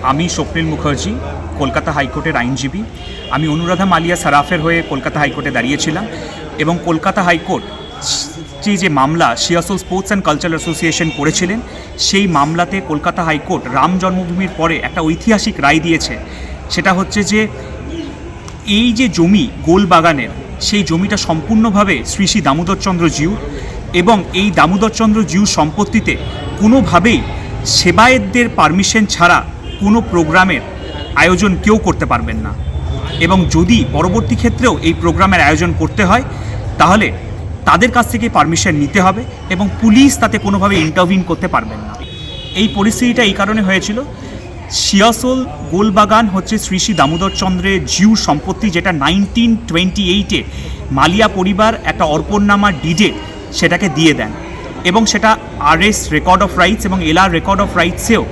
আমি স্বপ্নিল মুখার্জি, কলকাতা হাইকোর্টের আইনজীবী। আমি অনুরাধা মালিয়া সারাফের হয়ে কলকাতা হাইকোর্টে দাঁড়িয়েছিলাম এবং কলকাতা হাইকোর্ট যে মামলা সিয়াসল স্পোর্টস অ্যান্ড কালচারাল অ্যাসোসিয়েশন করেছিলেন, সেই মামলাতে কলকাতা হাইকোর্ট রাম জন্মভূমির পরে একটা ঐতিহাসিক রায় দিয়েছে। সেটা হচ্ছে যে এই যে জমি গোলবাগানের, সেই জমিটা সম্পূর্ণভাবে শ্রী শ্রী দামোদরচন্দ্র জিউ, এবং এই দামোদরচন্দ্র জিউ সম্পত্তিতে কোনোভাবেই সেবায়েতদের পারমিশন ছাড়া কোনো প্রোগ্রামের আয়োজন কেউ করতে পারবেন না। এবং যদি পরবর্তী ক্ষেত্রেও এই প্রোগ্রামের আয়োজন করতে হয় তাহলে তাদের কাছ থেকে পারমিশন নিতে হবে এবং পুলিশ তাতে কোনোভাবে ইন্টারভিন করতে পারবেন না। এই পরিস্থিতিটা এই কারণে হয়েছিল, সিয়াসল গোলবাগান হচ্ছে শ্রী শ্রী দামোদরচন্দ্রের জিউ সম্পত্তি, যেটা 1928-এ মালিয়া পরিবার একটা অর্পণনামা ডিডে সেটাকে দিয়ে দেন এবং সেটা RS রেকর্ড অফ রাইটস এবং LR রেকর্ড অফ রাইটসেও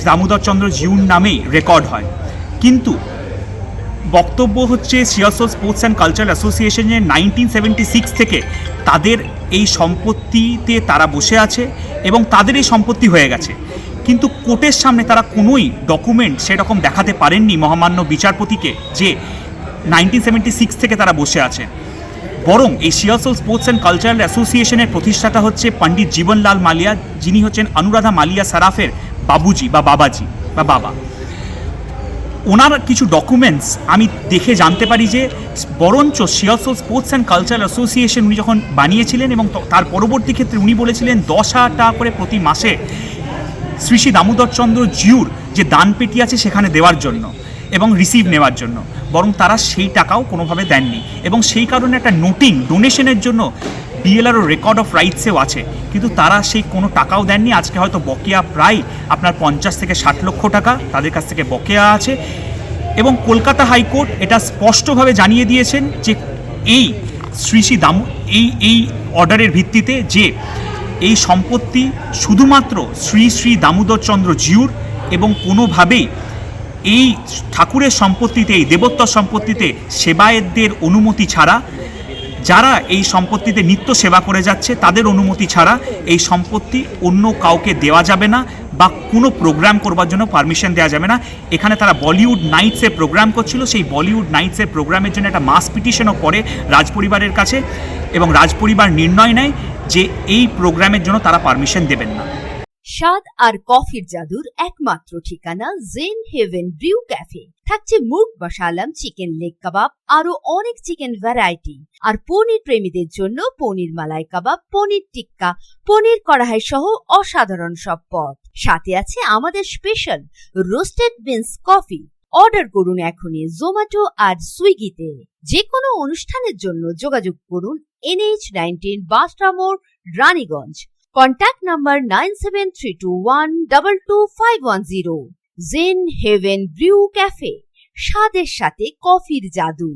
দামোদরচন্দ্র জিউর নামেই রেকর্ড হয়। কিন্তু বক্তব্য হচ্ছে সিয়াসল স্পোর্টস অ্যান্ড কালচারাল অ্যাসোসিয়েশনের 1976 থেকে তাদের এই সম্পত্তিতে তারা বসে আছে এবং তাদের এই সম্পত্তি হয়ে গেছে, কিন্তু কোর্টের সামনে তারা কোনোই ডকুমেন্ট সেরকম দেখাতে পারেননি মহামান্য বিচারপতিকে যে 1976 থেকে তারা বসে আছে। বরং এই সিয়াসল স্পোর্টস অ্যান্ড কালচারাল অ্যাসোসিয়েশনের প্রতিষ্ঠাতা হচ্ছে পণ্ডিত জীবনলাল মালিয়া, যিনি হচ্ছেন অনুরাধা মালিয়া সারাফের বাবুজি বা বাবাজি বা বাবা। ওনার কিছু ডকুমেন্টস আমি দেখে জানতে পারি যে বরঞ্চ সিয়াসল স্পোর্টস অ্যান্ড কালচারাল অ্যাসোসিয়েশন উনি যখন বানিয়েছিলেন এবং তার পরবর্তী ক্ষেত্রে উনি বলেছিলেন 10,000 টাকা করে প্রতি মাসে শ্রী শ্রী দামোদরচন্দ্র জিউর যে দানপেটি আছে সেখানে দেওয়ার জন্য এবং রিসিভ নেওয়ার জন্য, বরং তারা সেই টাকাও কোনোভাবে দেননি এবং সেই কারণে একটা নোটিং ডোনেশনের জন্য BLR রেকর্ড অফ রাইটসেও আছে, কিন্তু তারা সেই কোনো টাকাও দেননি। আজকে হয়তো বকেয়া প্রায় আপনার 50 থেকে 60 লক্ষ টাকা তাদের কাছ থেকে বকেয়া আছে এবং কলকাতা হাইকোর্ট এটা স্পষ্টভাবে জানিয়ে দিয়েছেন যে এই শ্রী শ্রী এই অর্ডারের ভিত্তিতে যে এই সম্পত্তি শুধুমাত্র শ্রী শ্রী দামোদরচন্দ্র জিউর এবং কোনোভাবেই এই ঠাকুরের সম্পত্তিতে, এই দেবোত্তর সম্পত্তিতে সেবায়েতদের অনুমতি ছাড়া, যারা এই সম্পত্তিতে নিত্য সেবা করে যাচ্ছে তাদের অনুমতি ছাড়া এই সম্পত্তি অন্য কাউকে দেওয়া যাবে না বা কোনো প্রোগ্রাম করবার জন্য পারমিশন দেওয়া যাবে না। এখানে তারা বলিউড নাইটসে প্রোগ্রাম করছিল, সেই বলিউড নাইটসের প্রোগ্রামের জন্য একটা মাস পিটিশনও করে রাজপরিবারের কাছে এবং রাজপরিবার নির্ণয় নেয় যে এই প্রোগ্রামের জন্য তারা পারমিশন দেবেন না। স্বাদ আর কফির জাদুর একমাত্র ঠিকানা জেন হেভেন ব্রিউ ক্যাফে। থাকছে murgh musallam, chicken leg kebab, আরো অনেক চিকেন ভ্যারাইটি, আর পনির প্রেমীদের জন্য পনির মালাই কাবাব, পনির টিক্কা, পনির কড়াই সহ অসাধারণ সব পদ। সাথে আছে আমাদের special roasted beans coffee. Order করুন এখনই জোম্যাটো আর সুইগিতে। যে কোনো অনুষ্ঠানের জন্য যোগাযোগ করুন NH19 বাসটা মোড়, Raniganj. Contact number 9732122510। Zen Heaven Brew Cafe, স্বাদের সাথে কফির জাদু।